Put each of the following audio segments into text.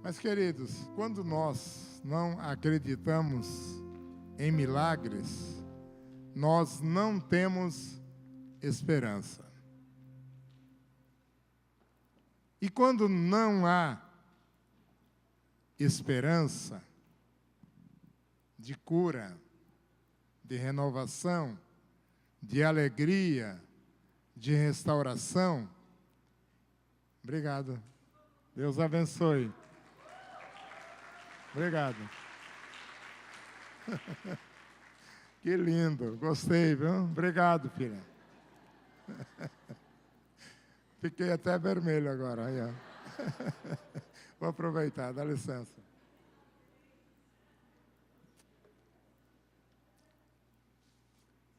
Mas, queridos, quando nós não acreditamos em milagres, nós não temos esperança. E quando não há esperança de cura, de renovação, de alegria, de restauração, obrigado. Deus abençoe. Obrigado. Que lindo, gostei, viu? Obrigado, filha. Fiquei até vermelho agora. Aí, ó. Vou aproveitar, dá licença.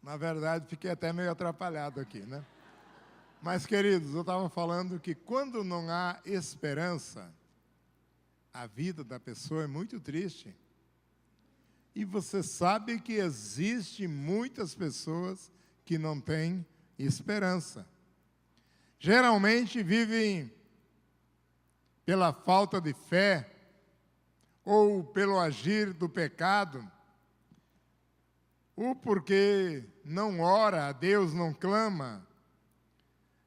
Na verdade, fiquei até meio atrapalhado aqui, né? Mas, queridos, eu estava falando que quando não há esperança, a vida da pessoa é muito triste. E você sabe que existem muitas pessoas que não têm esperança. Geralmente vivem pela falta de fé ou pelo agir do pecado, ou porque não ora a Deus, não clama.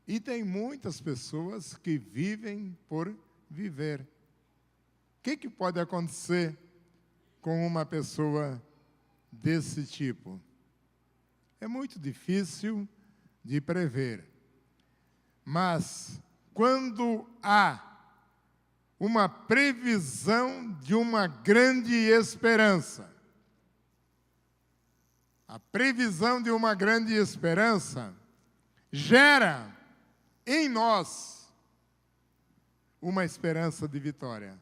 E tem muitas pessoas que vivem por viver. O que pode acontecer com uma pessoa desse tipo? É muito difícil de prever. Mas, quando há uma previsão de uma grande esperança, a previsão de uma grande esperança gera em nós uma esperança de vitória,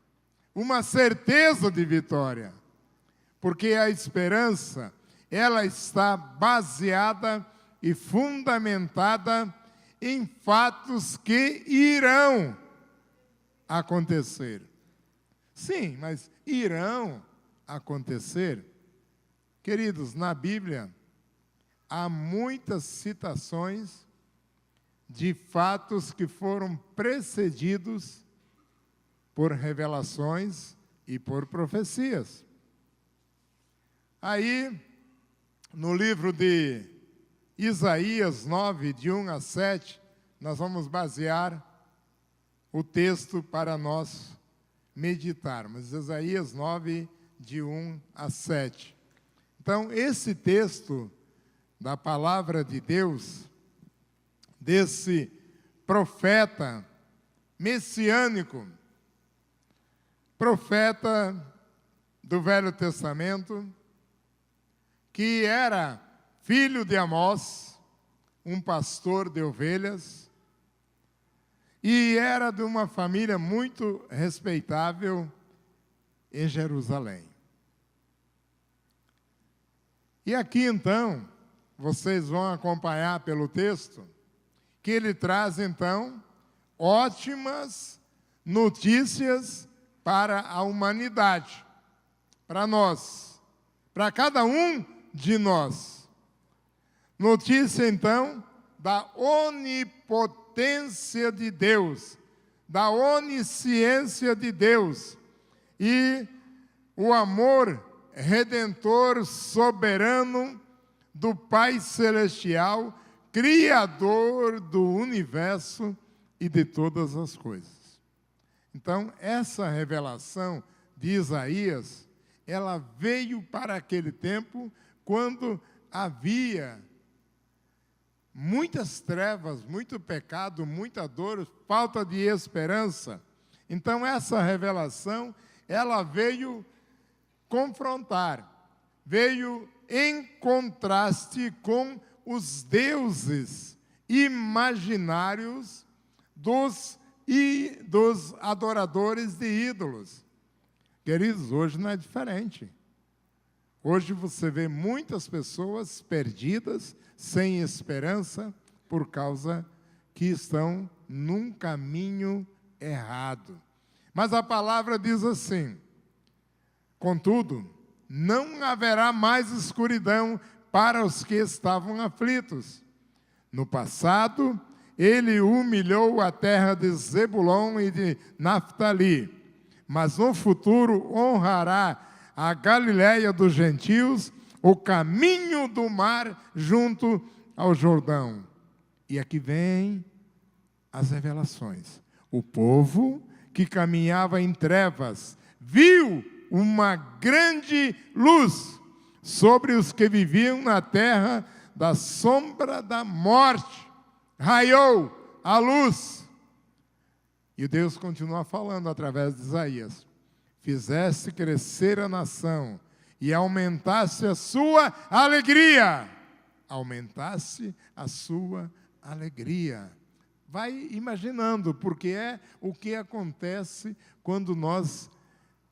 uma certeza de vitória, porque a esperança, ela está baseada e fundamentada em fatos que irão acontecer. Sim, mas irão acontecer. Queridos, na Bíblia, há muitas citações de fatos que foram precedidos por revelações e por profecias. Aí, no livro de Isaías 9, de 1 a 7, nós vamos basear o texto para nós meditarmos. Isaías 9, de 1 a 7. Então, esse texto da palavra de Deus, desse profeta messiânico, profeta do Velho Testamento, que era filho de Amós, um pastor de ovelhas, e era de uma família muito respeitável em Jerusalém. E aqui, então, vocês vão acompanhar pelo texto, que ele traz, então, ótimas notícias para a humanidade, para nós, para cada um de nós. Notícia, então, da onipotência de Deus, da onisciência de Deus e o amor redentor soberano do Pai Celestial, Criador do universo e de todas as coisas. Então, essa revelação de Isaías, ela veio para aquele tempo quando havia muitas trevas, muito pecado, muita dor, falta de esperança. Então, essa revelação, ela veio confrontar, veio em contraste com os deuses imaginários dos adoradores de ídolos. Queridos, hoje não é diferente. Hoje você vê muitas pessoas perdidas, sem esperança, por causa que estão num caminho errado. Mas a palavra diz assim: contudo, não haverá mais escuridão para os que estavam aflitos. No passado, ele humilhou a terra de Zebulon e de Naftali, mas no futuro honrará a Galiléia dos gentios, o caminho do mar junto ao Jordão. E aqui vem as revelações. O povo que caminhava em trevas viu uma grande luz sobre os que viviam na terra da sombra da morte. Raiou a luz. E Deus continua falando através de Isaías. Fizeste crescer a nação e aumentasse a sua alegria. Aumentasse a sua alegria. Vai imaginando, porque é o que acontece quando nós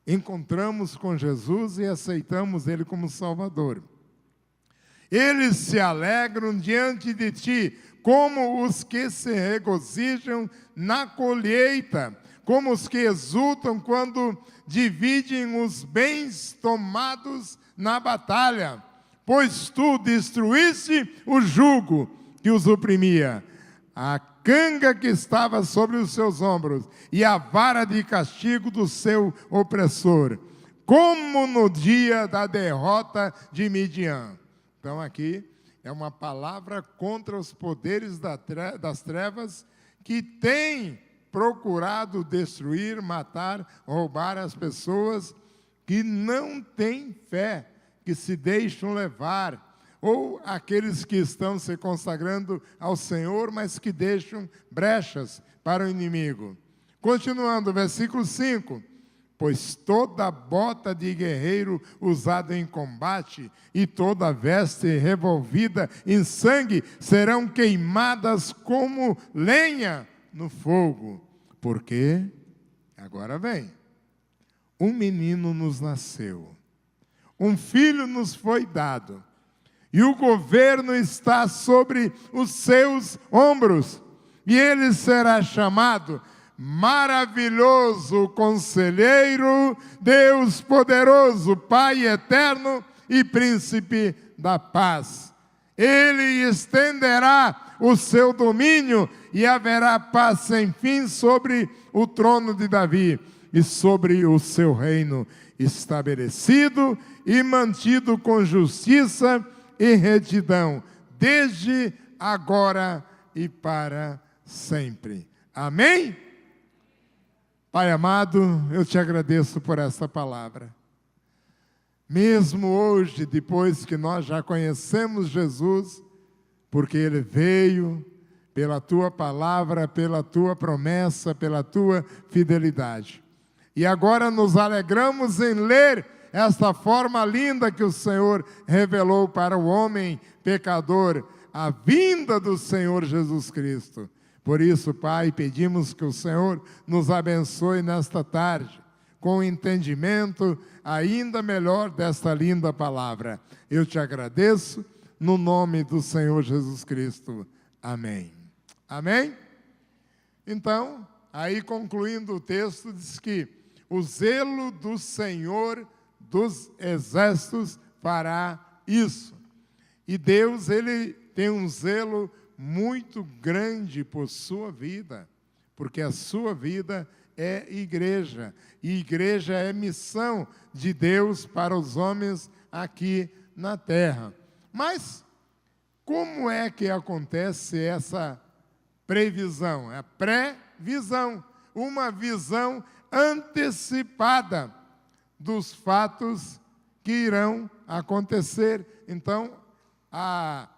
encontramos com Jesus e aceitamos Ele como Salvador. Eles se alegram diante de ti, como os que se regozijam na colheita, como os que exultam quando dividem os bens tomados na batalha. Pois tu destruíste o jugo que os oprimia, a canga que estava sobre os seus ombros e a vara de castigo do seu opressor, como no dia da derrota de Midian. Então aqui é uma palavra contra os poderes das trevas que têm procurado destruir, matar, roubar as pessoas que não têm fé, que se deixam levar, ou aqueles que estão se consagrando ao Senhor, mas que deixam brechas para o inimigo. Continuando, versículo 5. Pois toda bota de guerreiro usada em combate e toda veste revolvida em sangue serão queimadas como lenha no fogo. Porque, agora vem, um menino nos nasceu, um filho nos foi dado, e o governo está sobre os seus ombros, e ele será chamado Maravilhoso Conselheiro, Deus Poderoso, Pai Eterno e Príncipe da Paz. Ele estenderá o seu domínio e haverá paz sem fim sobre o trono de Davi e sobre o seu reino, estabelecido e mantido com justiça e retidão, desde agora e para sempre. Amém? Pai amado, eu te agradeço por essa palavra. Mesmo hoje, depois que nós já conhecemos Jesus, porque Ele veio pela Tua palavra, pela Tua promessa, pela Tua fidelidade. E agora nos alegramos em ler esta forma linda que o Senhor revelou para o homem pecador, a vinda do Senhor Jesus Cristo. Por isso, Pai, pedimos que o Senhor nos abençoe nesta tarde, com o entendimento ainda melhor desta linda palavra. Eu te agradeço, no nome do Senhor Jesus Cristo. Amém. Amém? Então, aí concluindo o texto, diz que o zelo do Senhor dos exércitos fará isso. E Deus, Ele tem um zelo muito grande por sua vida, porque a sua vida é igreja, e igreja é missão de Deus para os homens aqui na terra. Mas como é que acontece essa previsão? É a pré-visão, uma visão antecipada dos fatos que irão acontecer. Então, a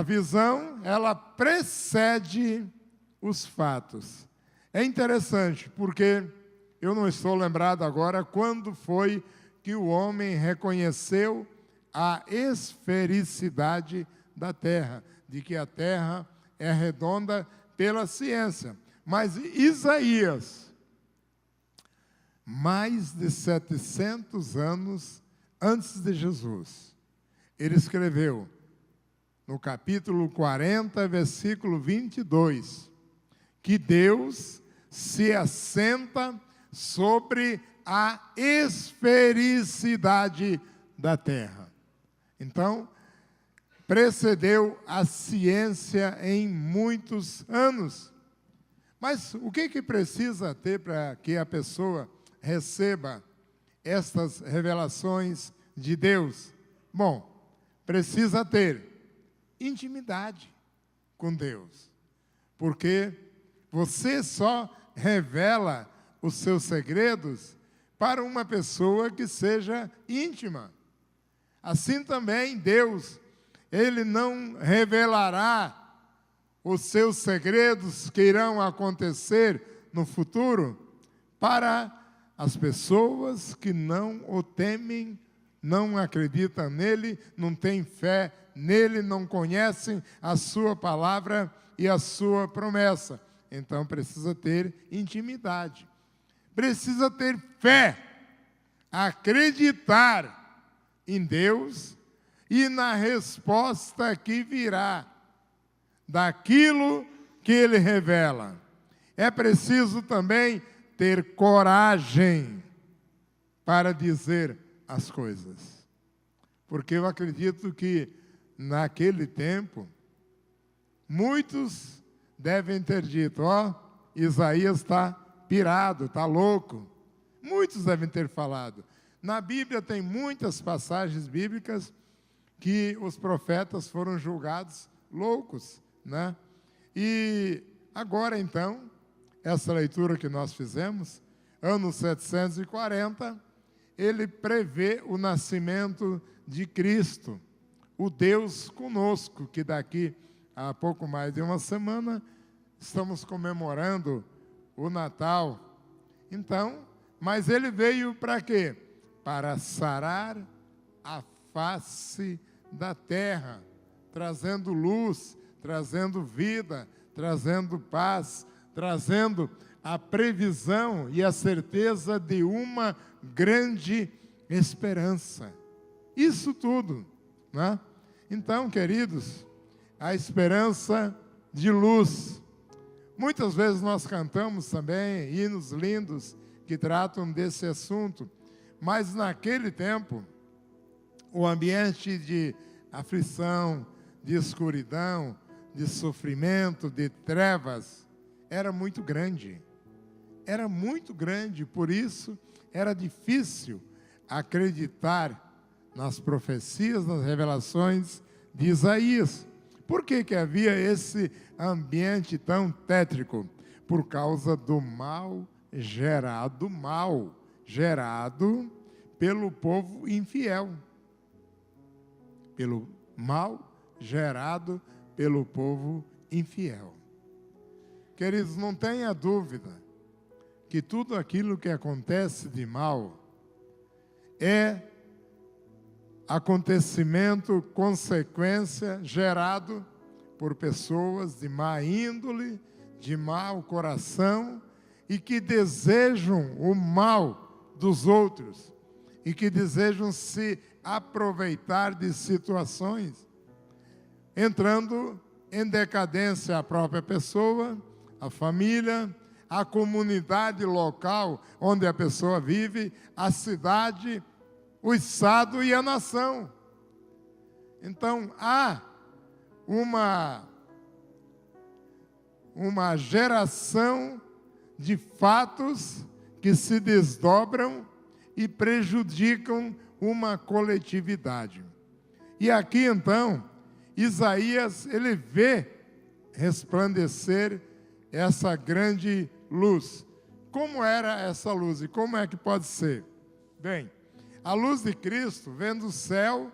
visão, ela precede os fatos. É interessante, porque eu não estou lembrado agora quando foi que o homem reconheceu a esfericidade da Terra, de que a Terra é redonda pela ciência. Mas Isaías, mais de 700 anos antes de Jesus, ele escreveu, no capítulo 40, versículo 22, que Deus se assenta sobre a esfericidade da terra. Então, precedeu a ciência em muitos anos. Mas o que precisa ter para que a pessoa receba estas revelações de Deus? Bom, precisa ter intimidade com Deus, porque você só revela os seus segredos para uma pessoa que seja íntima. Assim também Deus, Ele não revelará os seus segredos que irão acontecer no futuro para as pessoas que não o temem, não acreditam nele, não têm fé nele, não conhecem a sua palavra e a sua promessa. Então precisa ter intimidade, precisa ter fé, acreditar em Deus e na resposta que virá daquilo que Ele revela. É preciso também ter coragem para dizer as coisas, porque eu acredito que naquele tempo muitos devem ter dito: ó, Isaías está pirado, está louco. Muitos devem ter falado. Na Bíblia tem muitas passagens bíblicas que os profetas foram julgados loucos, né? E agora então, essa leitura que nós fizemos, ano 740, ele prevê o nascimento de Cristo, o Deus conosco, que daqui a pouco mais de uma semana estamos comemorando o Natal. Então, mas ele veio para quê? Para sarar a face da terra, trazendo luz, trazendo vida, trazendo paz, trazendo a previsão e a certeza de uma grande esperança. Isso tudo, né? Então, queridos, a esperança de luz. Muitas vezes nós cantamos também hinos lindos que tratam desse assunto, mas naquele tempo, o ambiente de aflição, de escuridão, de sofrimento, de trevas, era muito grande. Era muito grande, por isso era difícil acreditar nas profecias, nas revelações de Isaías. Por que que havia esse ambiente tão tétrico? Por causa do mal gerado pelo povo infiel. Pelo mal gerado pelo povo infiel. Queridos, não tenha dúvida que tudo aquilo que acontece de mal é acontecimento, consequência gerado por pessoas de má índole, de mau coração e que desejam o mal dos outros e que desejam se aproveitar de situações, entrando em decadência a própria pessoa, a família, a comunidade local onde a pessoa vive, a cidade, o estado e a nação. Então, há uma geração de fatos que se desdobram e prejudicam uma coletividade. E aqui, então, Isaías, ele vê resplandecer essa grande luz. Como era essa luz e como é que pode ser? Bem, a luz de Cristo vem do céu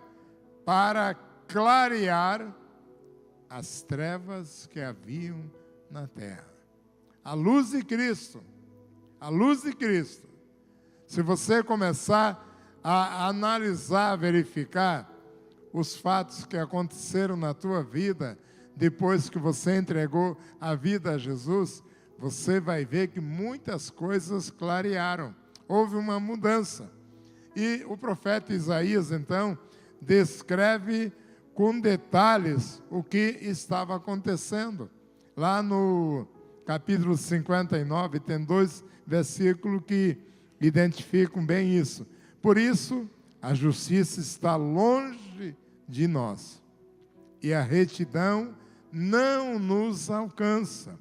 para clarear as trevas que haviam na terra. A luz de Cristo, a luz de Cristo. Se você começar a analisar, verificar os fatos que aconteceram na tua vida, depois que você entregou a vida a Jesus, você vai ver que muitas coisas clarearam. Houve uma mudança. E o profeta Isaías, então, descreve com detalhes o que estava acontecendo. Lá no capítulo 59, tem 2 versículos que identificam bem isso. Por isso, a justiça está longe de nós, e a retidão não nos alcança.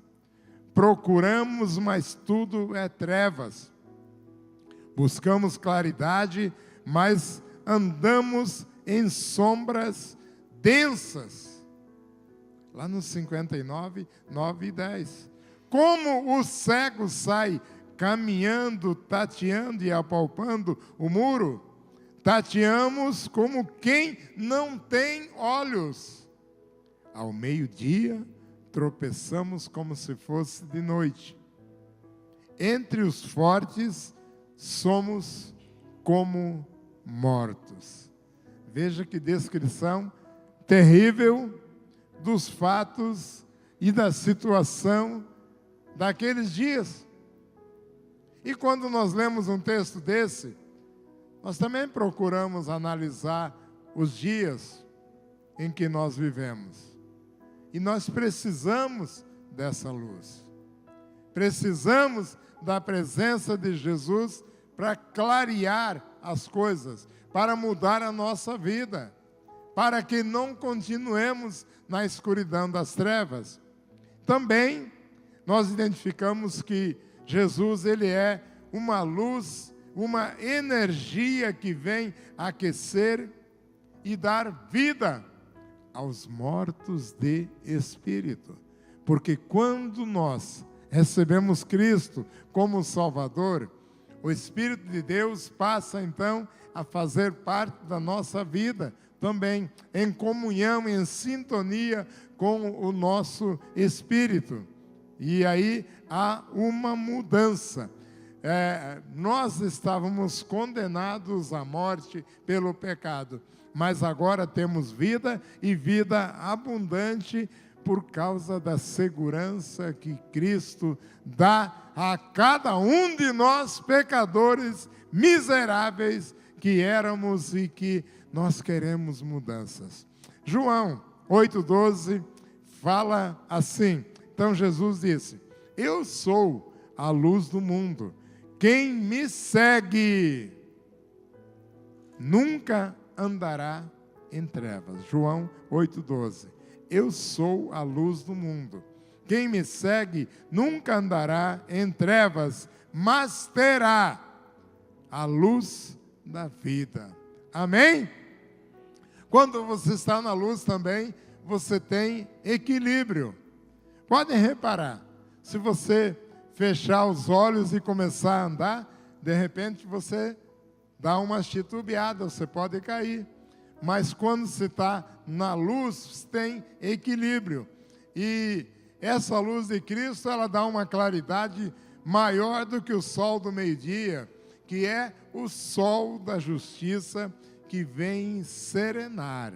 Procuramos, mas tudo é trevas. Buscamos claridade, mas andamos em sombras densas. Lá no 59, 9 e 10. Como o cego sai caminhando, tateando e apalpando o muro, tateamos como quem não tem olhos. Ao meio-dia, tropeçamos como se fosse de noite. Entre os fortes, somos como mortos. Veja que descrição terrível dos fatos e da situação daqueles dias. E quando nós lemos um texto desse, nós também procuramos analisar os dias em que nós vivemos. E nós precisamos dessa luz. Precisamos da presença de Jesus para clarear as coisas, para mudar a nossa vida, para que não continuemos na escuridão das trevas. Também nós identificamos que Jesus, ele é uma luz, uma energia que vem aquecer e dar vida aos mortos de espírito. Porque quando nós recebemos Cristo como Salvador, o Espírito de Deus passa então a fazer parte da nossa vida também, em comunhão, em sintonia com o nosso espírito. E aí há uma mudança. Nós estávamos condenados à morte pelo pecado, mas agora temos vida e vida abundante por causa da segurança que Cristo dá a cada um de nós, pecadores miseráveis que éramos e que nós queremos mudanças. João 8,12 fala assim. Então Jesus disse: eu sou a luz do mundo. Quem me segue nunca andará em trevas. João 8,12. Eu sou a luz do mundo. Quem me segue nunca andará em trevas, mas terá a luz da vida. Amém? Quando você está na luz também, você tem equilíbrio. Podem reparar, se você fechar os olhos e começar a andar, de repente você dá uma titubeada, você pode cair. Mas quando você está na luz, tem equilíbrio. E essa luz de Cristo, ela dá uma claridade maior do que o sol do meio-dia, que é o sol da justiça que vem serenar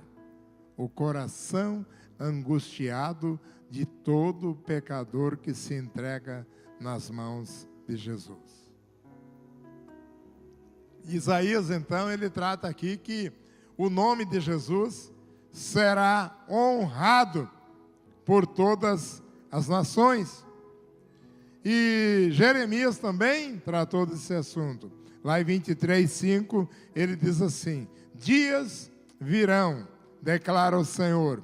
o coração angustiado de todo pecador que se entrega nas mãos de Jesus. Isaías, então, ele trata aqui que o nome de Jesus será honrado por todas as nações. E Jeremias também tratou desse assunto. Lá em 23:5, ele diz assim: dias virão, declara o Senhor,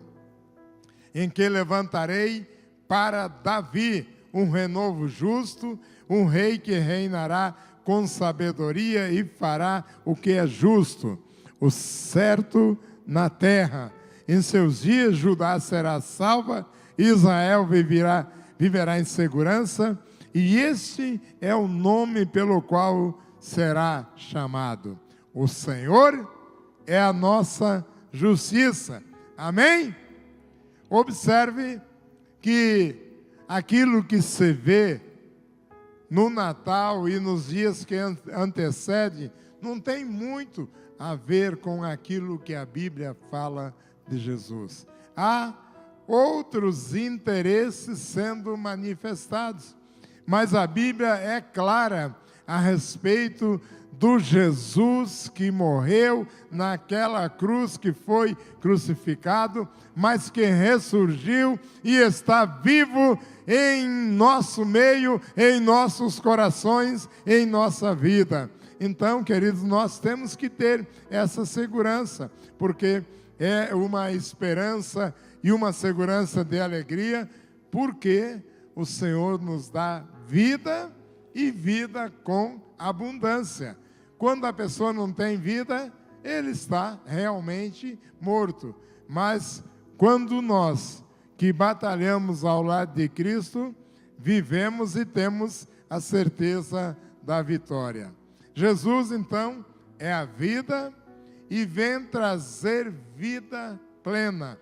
em que levantarei para Davi um renovo justo, um rei que reinará com sabedoria e fará o que é justo, o certo na terra. Em seus dias Judá será salva, Israel viverá em segurança, e este é o nome pelo qual será chamado. O Senhor é a nossa justiça. Amém? Observe que aquilo que se vê no Natal e nos dias que antecedem não tem muito a ver com aquilo que a Bíblia fala de Jesus. Há outros interesses sendo manifestados, mas a Bíblia é clara a respeito do Jesus que morreu naquela cruz, que foi crucificado, mas que ressurgiu e está vivo em nosso meio, em nossos corações, em nossa vida. Então, queridos, nós temos que ter essa segurança, porque é uma esperança e uma segurança de alegria, porque o Senhor nos dá vida e vida com abundância. quando a pessoa não tem vida, ele está realmente morto. Mas quando nós que batalhamos ao lado de Cristo, vivemos e temos a certeza da vitória. Jesus, então, é a vida e vem trazer vida plena,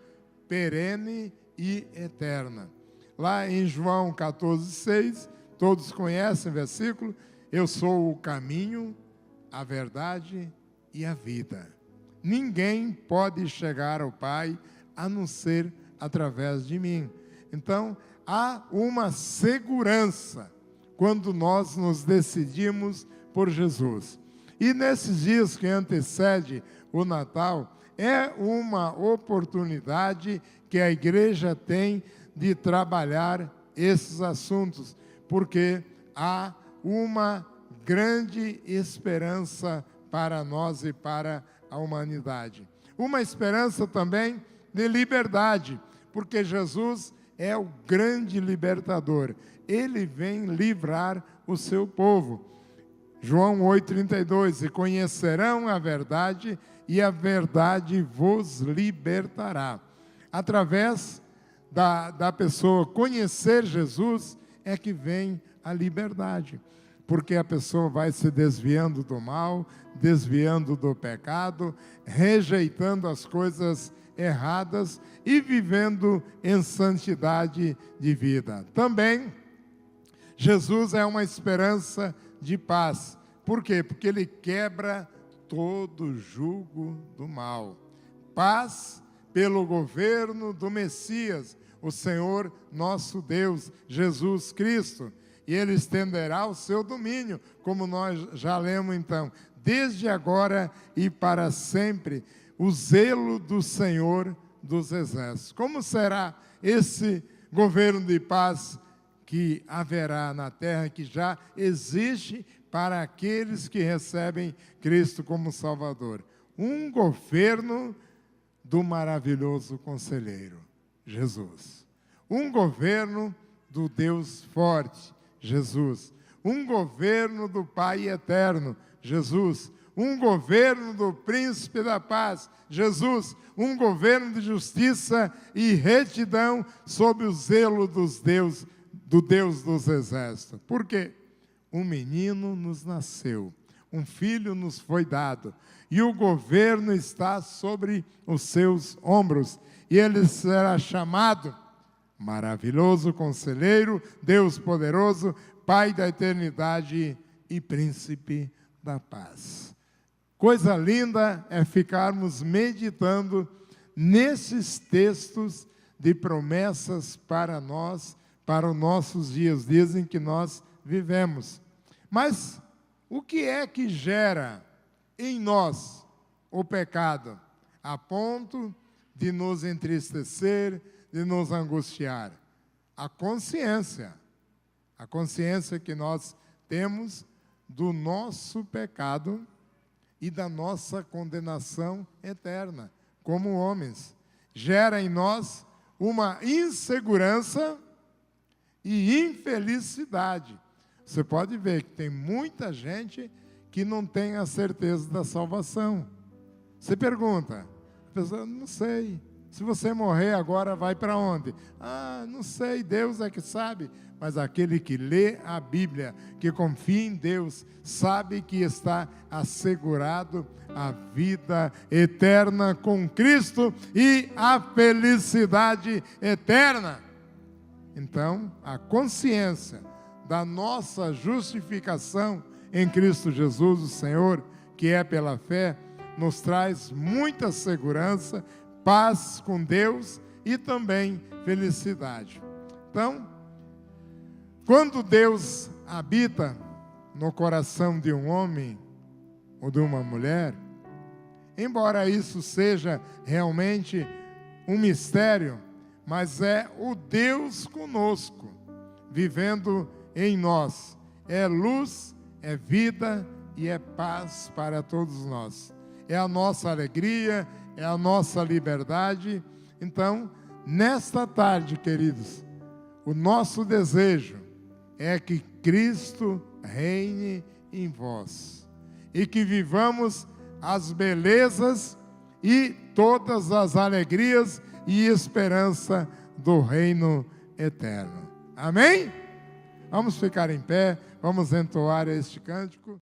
perene e eterna. Lá em João 14,6, todos conhecem o versículo: eu sou o caminho, a verdade e a vida. Ninguém pode chegar ao Pai a não ser através de mim. Então, há uma segurança quando nós nos decidimos por Jesus. E nesses dias que antecedem o Natal, é uma oportunidade que a igreja tem de trabalhar esses assuntos, porque há uma grande esperança para nós e para a humanidade. Uma esperança também de liberdade, porque Jesus é o grande libertador. Ele vem livrar o seu povo. João 8,32, e conhecerão a verdade, e a verdade vos libertará. Através da pessoa conhecer Jesus, é que vem a liberdade. Porque a pessoa vai se desviando do mal, desviando do pecado, rejeitando as coisas erradas e vivendo em santidade de vida. Também, Jesus é uma esperança de paz. Por quê? Porque ele quebra todo jugo do mal. Paz pelo governo do Messias, o Senhor nosso Deus, Jesus Cristo. E ele estenderá o seu domínio, como nós já lemos então, desde agora e para sempre, o zelo do Senhor dos Exércitos. Como será esse governo de paz que haverá na terra, que já existe para aqueles que recebem Cristo como Salvador? Um governo do maravilhoso conselheiro, Jesus. Um governo do Deus forte, Jesus. Um governo do Pai eterno, Jesus. Um governo do Príncipe da Paz, Jesus. Um governo de justiça e retidão sob o zelo do Deus dos Exércitos. Por quê? Um menino nos nasceu, um filho nos foi dado, e o governo está sobre os seus ombros, e ele será chamado Maravilhoso Conselheiro, Deus Poderoso, Pai da Eternidade e Príncipe da Paz. Coisa linda é ficarmos meditando nesses textos de promessas para nós, para os nossos dias em que nós vivemos. Mas o que é que gera em nós o pecado, a ponto de nos entristecer, de nos angustiar? A consciência que nós temos do nosso pecado e da nossa condenação eterna, como homens. Gera em nós uma insegurança e infelicidade. Você pode ver que tem muita gente que não tem a certeza da salvação. Você pergunta, a pessoa: não sei, se você morrer agora vai para onde? Ah, não sei, Deus é que sabe. Mas aquele que lê a Bíblia, que confia em Deus, sabe que está assegurado a vida eterna com Cristo e a felicidade eterna. Então, a consciência da nossa justificação em Cristo Jesus, o Senhor, que é pela fé, nos traz muita segurança, paz com Deus e também felicidade. Então, quando Deus habita no coração de um homem ou de uma mulher, embora isso seja realmente um mistério, mas é o Deus conosco, vivendo em nós. É luz, é vida e é paz para todos nós. É a nossa alegria, é a nossa liberdade. Então, nesta tarde, queridos, o nosso desejo é que Cristo reine em vós. e que vivamos as belezas e todas as alegrias e esperança do reino eterno. Amém? Vamos ficar em pé, vamos entoar este cântico.